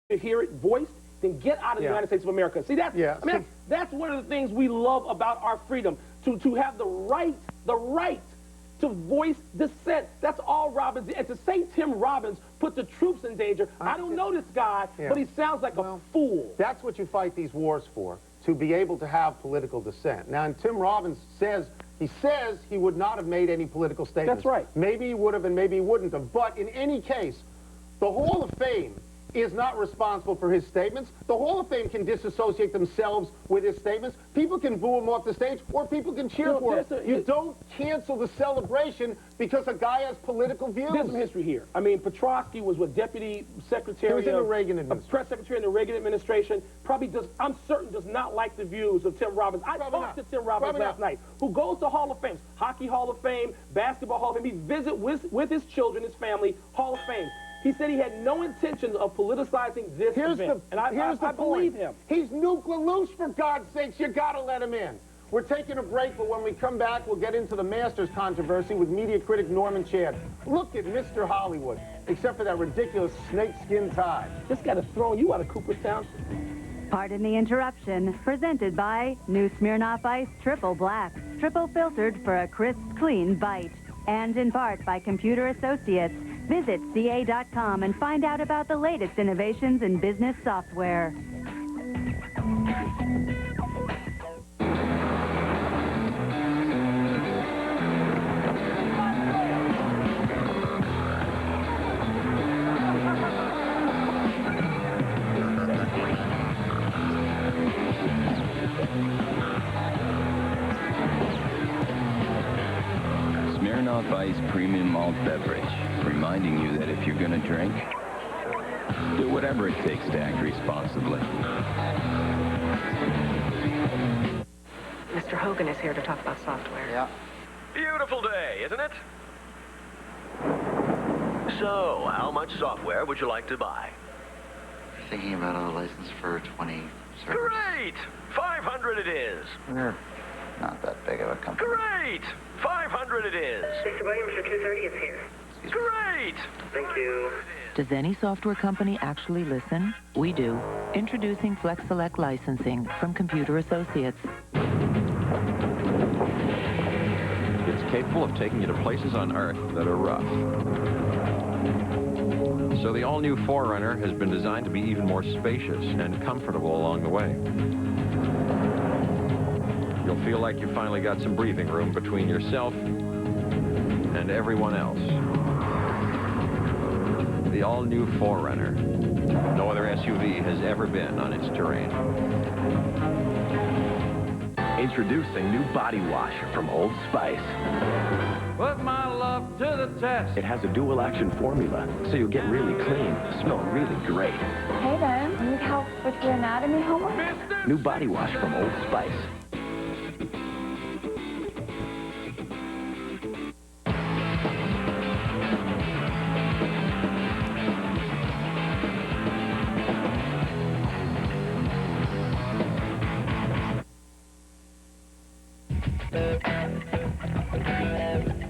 to hear it voiced, then get out of the United States of America. See, that's, I mean, that's one of the things we love about our freedom, to have the right to voice dissent. That's all Robbins did. And to say Tim Robbins put the troops in danger, I don't know this guy, but he sounds like a fool. That's what you fight these wars for, to be able to have political dissent. Now, and Tim Robbins says he would not have made any political statements. That's right. Maybe he would have and maybe he wouldn't have. But in any case, the Hall of Fame is not responsible for his statements. The Hall of Fame can disassociate themselves with his statements. People can boo him off the stage, or people can cheer for him. You don't cancel the celebration because a guy has political views. There's some history here. I mean, Petrosky was what, Deputy Secretary he was in the Reagan administration. Press Secretary in the Reagan administration. Probably does, I'm certain, does not like the views of Tim Robbins. I talked to Tim Robbins last night, who goes to Hall of Fame, Hockey Hall of Fame, Basketball Hall of Fame. He visits with his children, his family, Hall of Fame. He said he had no intentions of politicizing this event. And I believe him. He's nuclear loose, for God's sakes. You got to let him in. We're taking a break, but when we come back, we'll get into the Masters controversy with media critic Norman Chad. Look at Mr. Hollywood, except for that ridiculous snakeskin tie. Just got to throw you out of Cooperstown. Pardon the interruption. Presented by New Smirnoff Ice Triple Black. Triple filtered for a crisp, clean bite. And in part by Computer Associates. Visit CA.com and find out about the latest innovations in business software. Smirnoff Ice Premium Malt Beverage, reminding you that if you're going to drink, do whatever it takes to act responsibly. Mr. Hogan is here to talk about software. Yeah. Beautiful day, isn't it? So, how much software would you like to buy? Thinking about a license for 20 servers. Great! 500 it is. We're not that big of a company. Great! 500 it is. Mr. Williams for 230 is here. Great! Thank you. Does any software company actually listen? We do. Introducing Flex Select Licensing from Computer Associates. It's capable of taking you to places on Earth that are rough. So the all-new 4Runner has been designed to be even more spacious and comfortable along the way. You'll feel like you finally got some breathing room between yourself and everyone else. The all-new 4Runner. No other SUV has ever been on its terrain. Introducing new body wash from Old Spice. Put my love to the test. It has a dual-action formula, so you'll get really clean, smell really great. Hey, Ben. Need help with your anatomy homework? New body wash from Old Spice.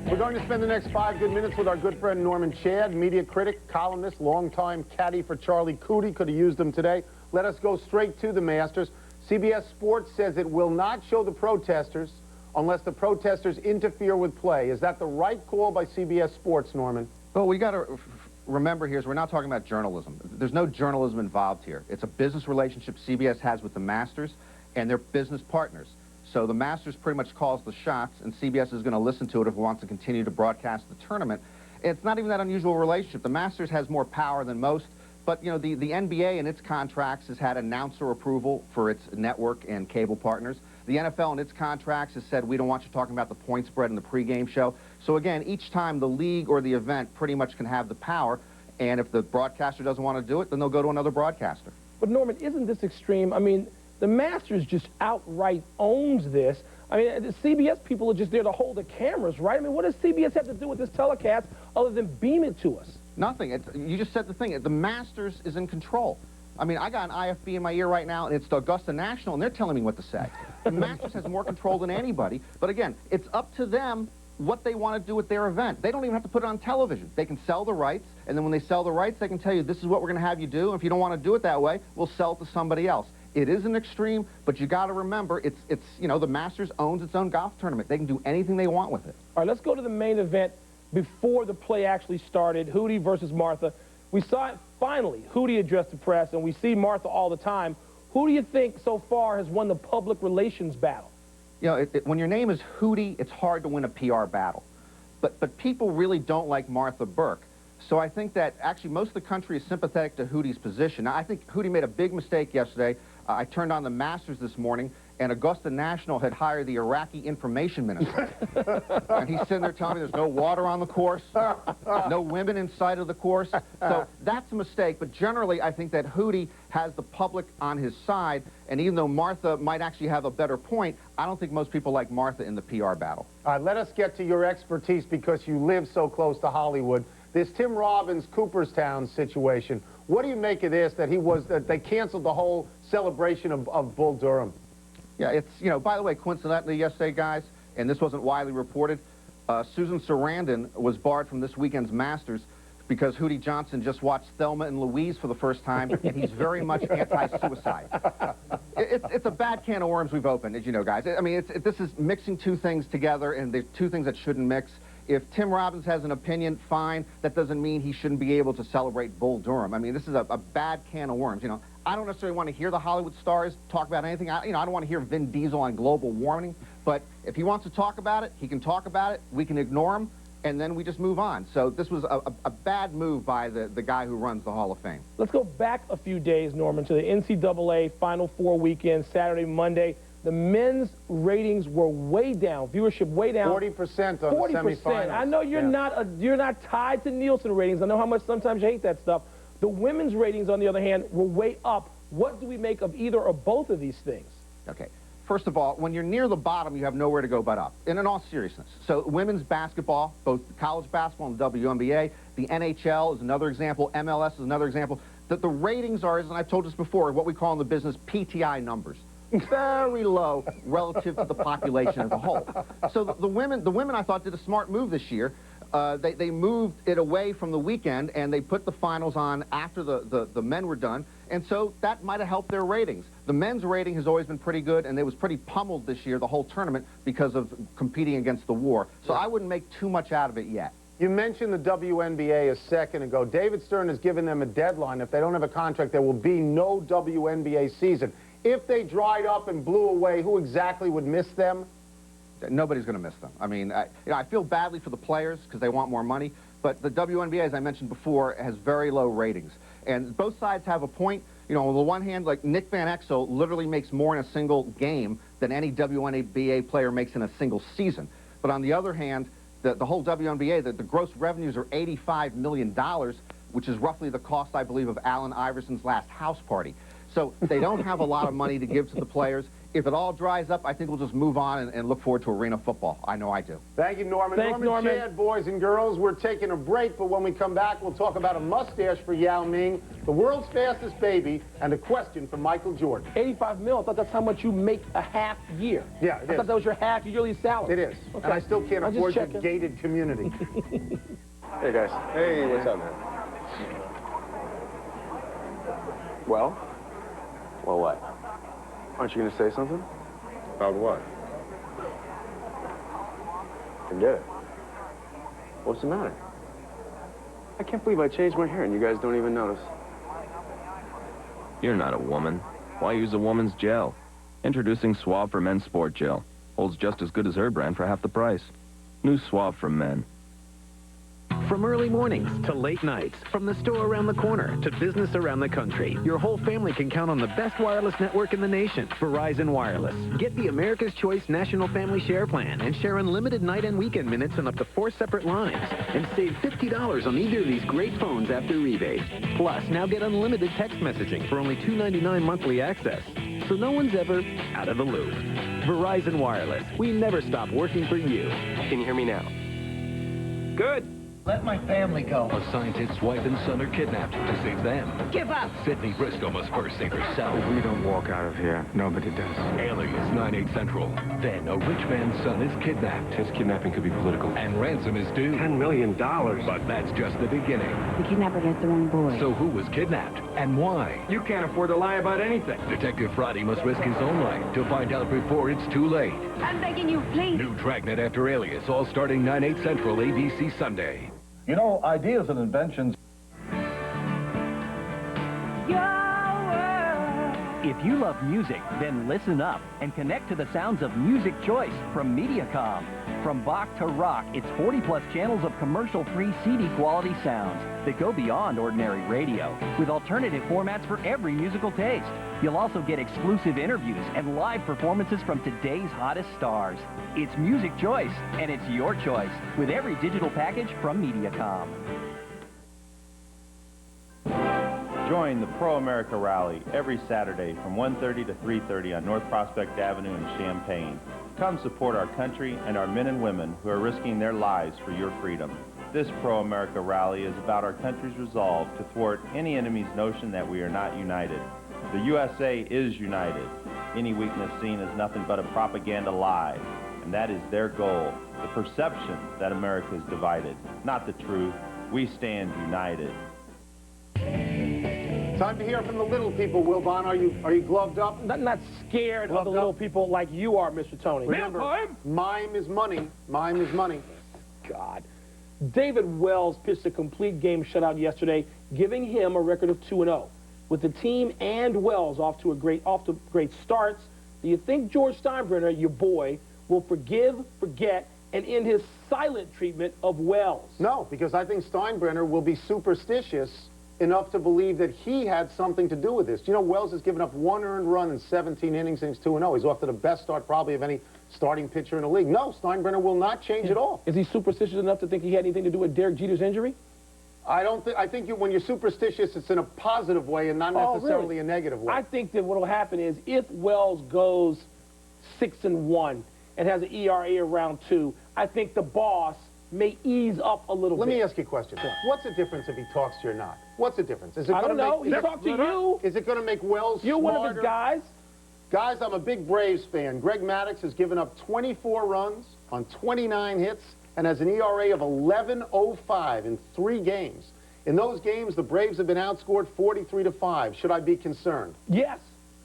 We're going to spend the next 5 good minutes with our good friend Norman Chad, media critic, columnist, longtime caddy for Charlie Cootie. Could have used him today. Let us go straight to the Masters. CBS Sports says it will not show the protesters unless the protesters interfere with play. Is that the right call by CBS Sports, Norman? Well, we got to remember here is we're not talking about journalism. There's no journalism involved here. It's a business relationship CBS has with the Masters and their business partners. So the Masters pretty much calls the shots, and CBS is going to listen to it if it wants to continue to broadcast the tournament. It's not even that unusual relationship. The Masters has more power than most, but, you know, the NBA in its contracts has had announcer approval for its network and cable partners. The NFL in its contracts has said, we don't want you talking about the point spread in the pregame show. So, again, each time the league or the event pretty much can have the power, and if the broadcaster doesn't want to do it, then they'll go to another broadcaster. But, Norman, isn't this extreme? I mean, the Masters just outright owns this. I mean, the CBS people are just there to hold the cameras, right? I mean, what does CBS have to do with this telecast other than beam it to us? Nothing. You just said the thing. The Masters is in control. I mean, I got an IFB in my ear right now, and it's the Augusta National, and they're telling me what to say. The Masters has more control than anybody. But again, it's up to them what they want to do with their event. They don't even have to put it on television. They can sell the rights, and then when they sell the rights, they can tell you, this is what we're going to have you do. And if you don't want to do it that way, we'll sell it to somebody else. It is an extreme, but you got to remember, it's you know, the Masters owns its own golf tournament. They can do anything they want with it. All right, let's go to the main event before the play actually started, Hootie versus Martha. We saw it finally. Hootie addressed the press, and we see Martha all the time. Who do you think so far has won the public relations battle? You know, when your name is Hootie, it's hard to win a PR battle. But people really don't like Martha Burke. So I think that actually most of the country is sympathetic to Hootie's position. Now, I think Hootie made a big mistake yesterday. I turned on the Masters this morning, and Augusta National had hired the Iraqi information minister. And he's sitting there telling me there's no water on the course, no women inside of the course. So that's a mistake, but generally I think that Hootie has the public on his side, and even though Martha might actually have a better point, I don't think most people like Martha in the PR battle. All right, let us get to your expertise because you live so close to Hollywood. This Tim Robbins Cooperstown situation, what do you make of this, that they canceled the whole celebration of Bull Durham? Yeah, it's, you know, by the way, coincidentally yesterday, guys, and this wasn't widely reported, Susan Sarandon was barred from this weekend's Masters because Hootie Johnson just watched Thelma and Louise for the first time, and he's very much anti-suicide. It's a bad can of worms we've opened, as you know, guys. I mean, this is mixing two things together, and there's two things that shouldn't mix. If Tim Robbins has an opinion, fine. That doesn't mean he shouldn't be able to celebrate Bull Durham. I mean, this is a bad can of worms, you know. I don't necessarily want to hear the Hollywood stars talk about anything. I don't want to hear Vin Diesel on global warming. But if he wants to talk about it, he can talk about it. We can ignore him, and then we just move on. So this was a bad move by the guy who runs the Hall of Fame. Let's go back a few days, Norman, to the NCAA Final Four weekend, Saturday, Monday. The men's ratings were way down, viewership way down. 40% on 40%. The semifinals. I know you're not tied to Nielsen ratings. I know how much sometimes you hate that stuff. The women's ratings, on the other hand, were way up. What do we make of either or both of these things? Okay. First of all, when you're near the bottom, you have nowhere to go but up. And in all seriousness. So women's basketball, both college basketball and WNBA, the NHL is another example, MLS is another example. That the ratings are, as I've told us before, what we call in the business PTI numbers. Very low relative to the population as a whole. So the women I thought did a smart move this year. They moved it away from the weekend, and they put the finals on after the men were done, and so that might have helped their ratings. The men's rating has always been pretty good, and it was pretty pummeled this year, the whole tournament, because of competing against the war. So I wouldn't make too much out of it yet. You mentioned the WNBA a second ago. David Stern has given them a deadline. If they don't have a contract, there will be no WNBA season. If they dried up and blew away, who exactly would miss them? Nobody's going to miss them. I mean, I feel badly for the players because they want more money, but the WNBA, as I mentioned before, has very low ratings. And both sides have a point. You know, on the one hand, like Nick Van Exel literally makes more in a single game than any WNBA player makes in a single season. But on the other hand, the whole WNBA, the gross revenues are $85 million, which is roughly the cost, I believe, of Allen Iverson's last house party. So they don't have a lot of money to give to the players. If it all dries up, I think we'll just move on and look forward to arena football. I know I do. Thank you, Norman. Thanks, Norman. Chad, boys and girls, we're taking a break, but when we come back, we'll talk about a mustache for Yao Ming, the world's fastest baby, and a question from Michael Jordan. 85 mil, I thought that's how much you make a half year. Yeah, it is. I thought that was your half yearly salary. It is. Okay. And I still can't afford your gated community. Hey, guys. Hey, what's up, man? Well? Well, what? Aren't you going to say something? About what? Forget it. What's the matter? I can't believe I changed my hair and you guys don't even notice. You're not a woman. Why use a woman's gel? Introducing Suave for Men Sport Gel. Holds just as good as her brand for half the price. New Suave from Men. From early mornings to late nights, from the store around the corner to business around the country, your whole family can count on the best wireless network in the nation, Verizon Wireless. Get the America's Choice National Family Share Plan and share unlimited night and weekend minutes on up to 4 separate lines. And save $50 on either of these great phones after rebate. Plus, now get unlimited text messaging for only $2.99 monthly access. So no one's ever out of the loop. Verizon Wireless. We never stop working for you. Can you hear me now? Good. Let my family go. A scientist's wife and son are kidnapped to save them. Give up. Sydney Briscoe must first save herself. If we don't walk out of here, nobody does. Alias 9/8 Central. Then a rich man's son is kidnapped. His kidnapping could be political. And ransom is due. $10 million. But that's just the beginning. The kidnapper has the wrong boy. So who was kidnapped and why? You can't afford to lie about anything. Detective Friday must risk his own life to find out before it's too late. I'm begging you, please. New Dragnet After Alias, all starting 9/8 Central, ABC Sunday. You know, ideas and inventions. If you love music, then listen up and connect to the sounds of Music Choice from Mediacom. From Bach to rock, it's 40-plus channels of commercial-free CD quality sounds that go beyond ordinary radio, with alternative formats for every musical taste. You'll also get exclusive interviews and live performances from today's hottest stars. It's Music Choice, and it's your choice, with every digital package from Mediacom. Join the Pro-America Rally every Saturday from 1:30 to 3:30 on North Prospect Avenue in Champaign. Come support our country and our men and women who are risking their lives for your freedom. This Pro-America Rally is about our country's resolve to thwart any enemy's notion that we are not united. The USA is united. Any weakness seen is nothing but a propaganda lie, and that is their goal, the perception that America is divided, not the truth. We stand united. Time to hear from the little people, Wilbon. Are you gloved up? Not scared of the little people like you are, Mr. Tony. Remember, mime is money. Mime is money. God. David Wells pitched a complete game shutout yesterday, giving him a record of 2-0. With the team and Wells off to great starts, do you think George Steinbrenner, your boy, will forgive, forget, and end his silent treatment of Wells? No, because I think Steinbrenner will be superstitious enough to believe that he had something to do with this. You know, Wells has given up 1 earned run in 17 innings and he's 2-0. He's off to the best start probably of any starting pitcher in the league. No, Steinbrenner will not change at all. Is he superstitious enough to think he had anything to do with Derek Jeter's injury? I think when you're superstitious, it's in a positive way and not necessarily a negative way. I think that what will happen is if Wells goes 6-1 and has an ERA around 2, I think the boss may ease up a little bit. Let me ask you a question. What's the difference if he talks to you or not? What's the difference? Is it I don't know. He talked to you. Is it going to make Wells You're smarter? one of his guys. Guys, I'm a big Braves fan. Greg Maddux has given up 24 runs on 29 hits and has an ERA of 11.05 in 3 games. In those games, the Braves have been outscored 43-5. Should I be concerned? Yes.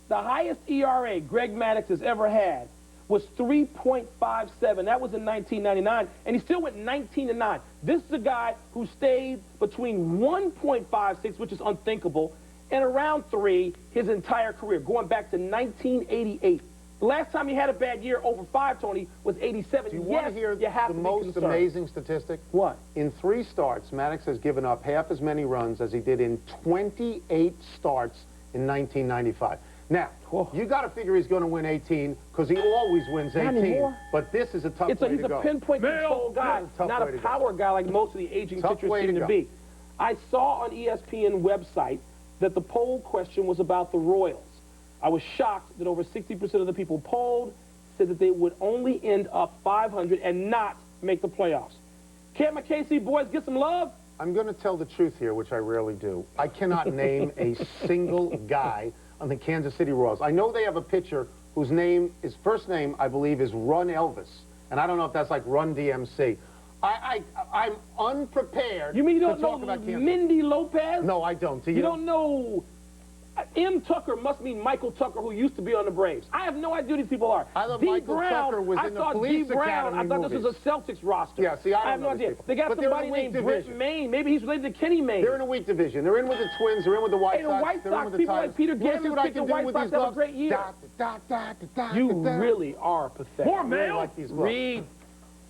The highest ERA Greg Maddux has ever had was 3.57. That was in 1999, and he still went 19-9. This is a guy who stayed between 1.56, which is unthinkable, and around 3 his entire career, going back to 1988. The last time he had a bad year over 5, Tony, was 87. Do you want to hear the most amazing statistic? What? In 3 starts, Maddux has given up half as many runs as he did in 28 starts in 1995. Now, you got to figure he's going to win 18 because he always wins 18. But this is a tough way to go. He's a pinpoint control guy, not a power guy like most of the aging pitchers seem to be. I saw on ESPN website that the poll question was about the Royals. I was shocked that over 60% of the people polled said that they would only end up 500 and not make the playoffs. Can't my KC boys get some love? I'm going to tell the truth here, which I rarely do. I cannot name a single guy on the Kansas City Royals. I know they have a pitcher whose first name, I believe, is Run Elvis. And I don't know if that's like Run DMC. I'm unprepared you mean you don't to talk know about Kansas. Mindy Lopez? No, I don't. Do you? You don't know... M. Tucker must mean Michael Tucker, who used to be on the Braves. I have no idea who these people are. I thought Michael Tucker was in the Police Academy I thought this was a Celtics roster. Yeah, see, I have no idea. People. They got somebody named Brent Maine. Maybe he's related to Kenny Maine. They're in a weak division. They're in with the Twins. They're in with the White Sox. The White Sox, people like Peter Gammons picked the White Sox have a great year. You really are pathetic. Poor Mail. Like Reed.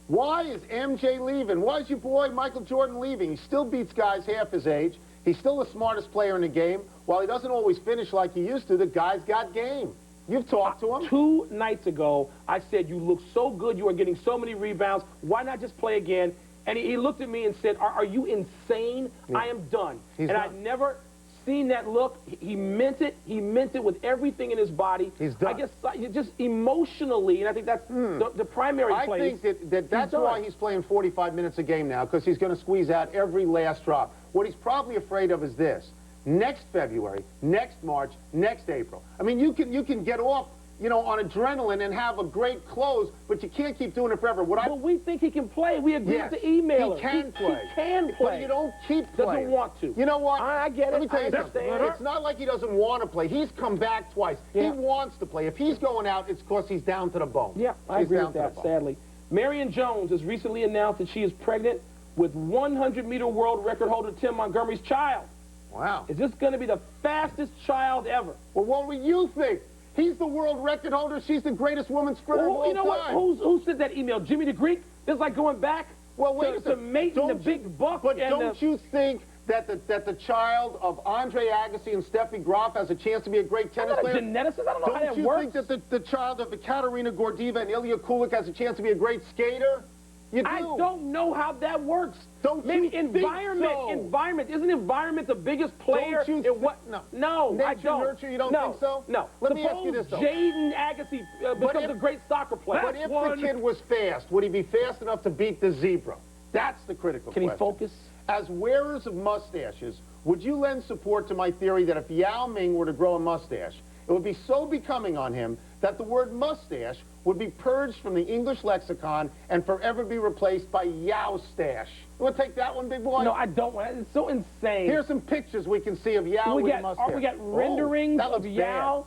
Why is MJ leaving? Why is your boy Michael Jordan leaving? He still beats guys half his age. He's still the smartest player in the game. While he doesn't always finish like he used to, the guy's got game. You've talked to him. 2 nights ago, I said, you look so good. You are getting so many rebounds. Why not just play again? And he looked at me and said, are you insane? Yeah. I am done. I never seen that look. He meant it. He meant it with everything in his body. He's done. I guess just emotionally, and I think that's the primary place. I think that's why he's playing 45 minutes a game now, because he's going to squeeze out every last drop. What he's probably afraid of is this. Next February, next March, next April. I mean, you can get off, you know, on adrenaline and have a great close, but you can't keep doing it forever. But we think he can play. We agree with the emailer. He can play. He can play. But you don't keep playing. Doesn't want to. You know what? I get it. Let me tell you I something. understand. It's not like he doesn't want to play. He's come back twice. Yeah. He wants to play. If he's going out, it's because he's down to the bone. Yeah, I He's agree down with to the that, bone. sadly. Marion Jones has recently announced that she is pregnant with 100-meter world record holder Tim Montgomery's child. Wow. Is this going to be the fastest child ever? Well, what would you think? He's the world record holder. She's the greatest woman sprinter of all time. You know what? Who sent that email? Jimmy the Greek? This is like going back to mating the big buck. But don't you think that the child of Andre Agassi and Steffi Graf has a chance to be a great tennis player? I'm not a geneticist. I don't know how that works. Don't you think that the child of Ekaterina Gordieva and Ilya Kulik has a chance to be a great skater? You do. I don't know how that works. Maybe environment. Isn't environment the biggest player? Don't you No, I don't. Nurture, you don't think so? No. Let me ask you this, though. Jaden Agassi becomes a great soccer player. But if the kid was fast, would he be fast enough to beat the zebra? That's the critical question. Can he focus? As wearers of mustaches, would you lend support to my theory that if Yao Ming were to grow a mustache, it would be so becoming on him that the word mustache would be purged from the English lexicon and forever be replaced by Yao-stache? You want to take that one, big boy? No, I don't want it. It's so insane. Here's some pictures we can see of Yao with a mustache. We got renderings of Yao.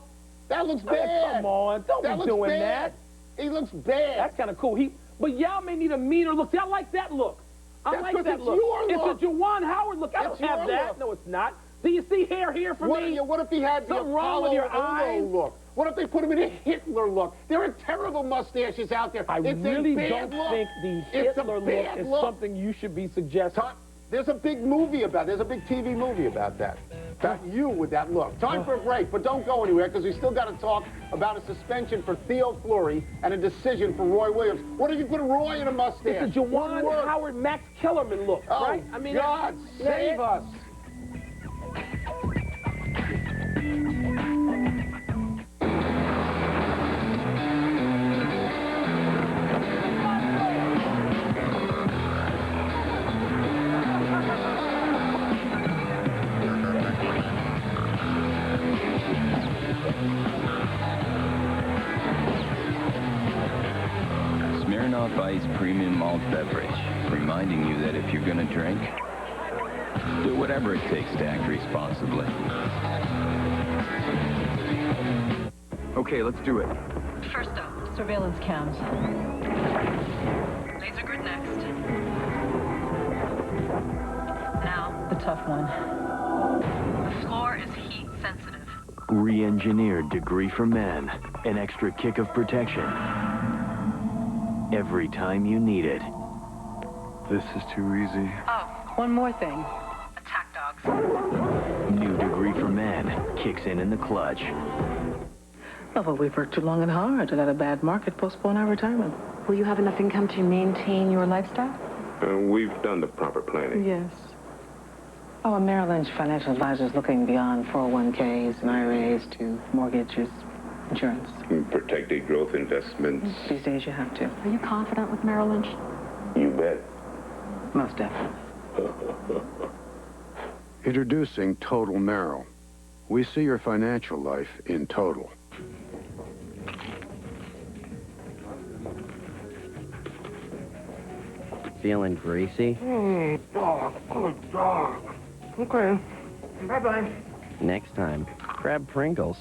That looks bad. Come on, don't be doing that. He looks bad. That's kind of cool. But Yao may need a meaner look. See, I like that look. I like that look. It's a Jawan Howard look. I don't have that. No, it's not. Do you see hair here for me? What if he had the Apollo look? What if they put him in a Hitler look? There are terrible mustaches out there. I really don't think the Hitler look is something you should be suggesting. There's a big movie about it. There's a big TV movie about that. About you with that look. Time for a break, but don't go anywhere, because we still got to talk about a suspension for Theo Fleury and a decision for Roy Williams. What if you put Roy in a mustache? It's a Jawan Howard, Max Kellerman look, right? I mean, God, save us. Smirnoff Ice Premium Malt Beverage, reminding you that if you're going to drink, do whatever it takes to act responsibly. Okay, let's do it. First up, surveillance cams. Laser grid next. Now, the tough one. The floor is heat sensitive. Re-engineered degree for men. An extra kick of protection. Every time you need it. This is too easy. Oh, one more thing. Attack dogs. New degree for men kicks in the clutch. Oh, well, we've worked too long and hard to let a bad market postpone our retirement. Will you have enough income to maintain your lifestyle? We've done the proper planning. Yes. Oh, and Merrill Lynch financial advisors looking beyond 401ks and IRAs to mortgages, insurance. Protected growth investments. These days you have to. Are you confident with Merrill Lynch? You bet. Most definitely. Introducing Total Merrill. We see your financial life in total. Feeling greasy? Dog. Good dog. Okay. Bye-bye. Next time, grab Pringles.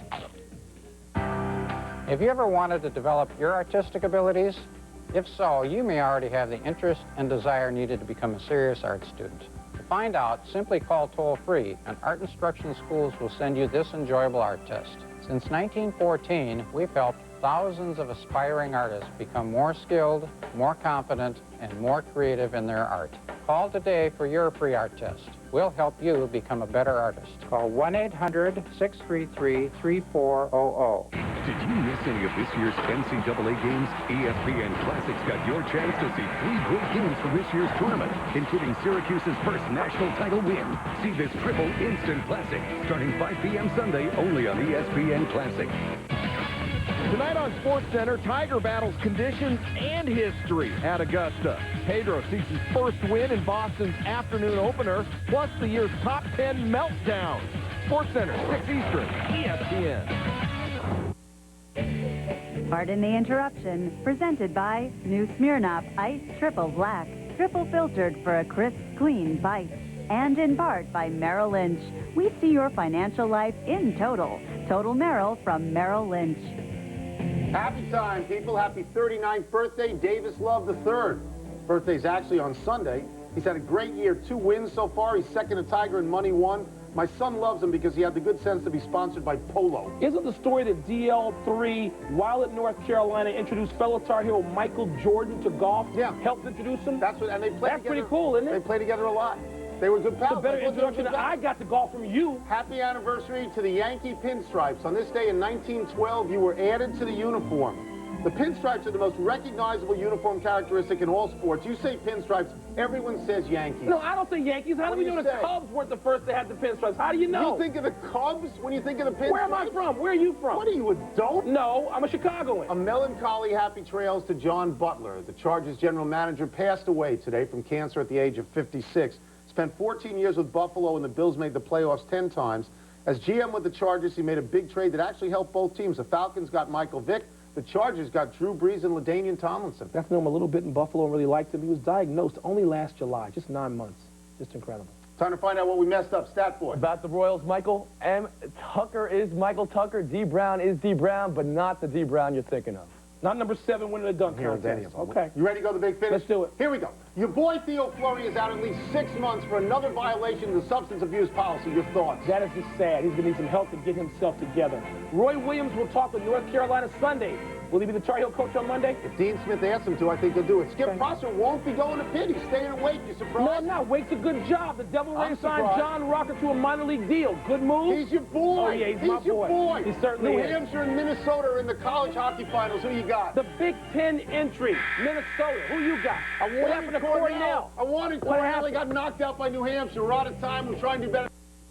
Have you ever wanted to develop your artistic abilities? If so, you may already have the interest and desire needed to become a serious art student. To find out, simply call toll-free, and Art Instruction Schools will send you this enjoyable art test. Since 1914, we've helped thousands of aspiring artists become more skilled, more confident, and more creative in their art. Call today for your free art test. We'll help you become a better artist. Call 1-800-633-3400. Did you miss any of this year's NCAA games? ESPN Classic's got your chance to see 3 great games from this year's tournament, including Syracuse's first national title win. See this triple instant classic starting 5 p.m. Sunday only on ESPN Classic. Tonight on SportsCenter, Tiger battles conditions and history at Augusta. Pedro seeks his first win in Boston's afternoon opener, plus the year's top 10 meltdown. SportsCenter, 6 Eastern, ESPN. Pardon the interruption. Presented by New Smirnoff Ice Triple Black. Triple filtered for a crisp, clean bite. And in part by Merrill Lynch. We see your financial life in total. Total Merrill from Merrill Lynch. Happy time, people. Happy 39th birthday, Davis Love III. Birthday's actually on Sunday. He's had a great year. 2 wins so far. He's second to Tiger in Money 1. My son loves him because he had the good sense to be sponsored by Polo. Isn't the story that DL3, while at North Carolina, introduced fellow Tar Heel Michael Jordan to golf? Yeah. Helped introduce him? That's what, and they play That's together. pretty cool, isn't it? They play together a lot. They were good pals. It's a better introduction than I got to golf from you. Happy anniversary to the Yankee pinstripes. On this day in 1912, you were added to the uniform. The pinstripes are the most recognizable uniform characteristic in all sports. You say pinstripes, everyone says Yankees. No, I don't say Yankees. How do we know the Cubs weren't the first to have the pinstripes? How do you know? You think of the Cubs when you think of the pinstripes? Where am I from? Where are you from? What are you, a dope? No, I'm a Chicagoan. A melancholy happy trails to John Butler. The Chargers general manager passed away today from cancer at the age of 56. Spent 14 years with Buffalo, and the Bills made the playoffs 10 times. As GM with the Chargers, he made a big trade that actually helped both teams. The Falcons got Michael Vick. The Chargers got Drew Brees and LaDainian Tomlinson. Got to know him a little bit in Buffalo and really liked him. He was diagnosed only last July, just 9 months. Just incredible. Time to find out what we messed up. Stat board. About the Royals, Michael, M. Tucker is Michael Tucker. D. Brown is D. Brown, but not the D. Brown you're thinking of. Not number 7 winning the dunk contest. Okay. You ready to go to the big finish? Let's do it. Here we go. Your boy Theo Fleury is out at least 6 months for another violation of the substance abuse policy. Your thoughts? That is just sad. He's going to need some help to get himself together. Roy Williams will talk with North Carolina Sunday. Will he be the Tar Heel coach on Monday? If Dean Smith asks him to, I think he'll do it. Skip Prosser won't be going to Pitt. He's staying awake. You surprised? No, I'm not. Wake's a good job. The Devil Rays signed surprised. John Rocker to a minor league deal. Good move? He's your boy. Oh, yeah, he's my your boy. He certainly New is. Hampshire and Minnesota are in the college hockey finals. Who you got? The Big Ten entry. Minnesota. Who you got? What happened to Cornell? I wanted Cornell. They got knocked out by New Hampshire. We're out of time. We're trying to do better.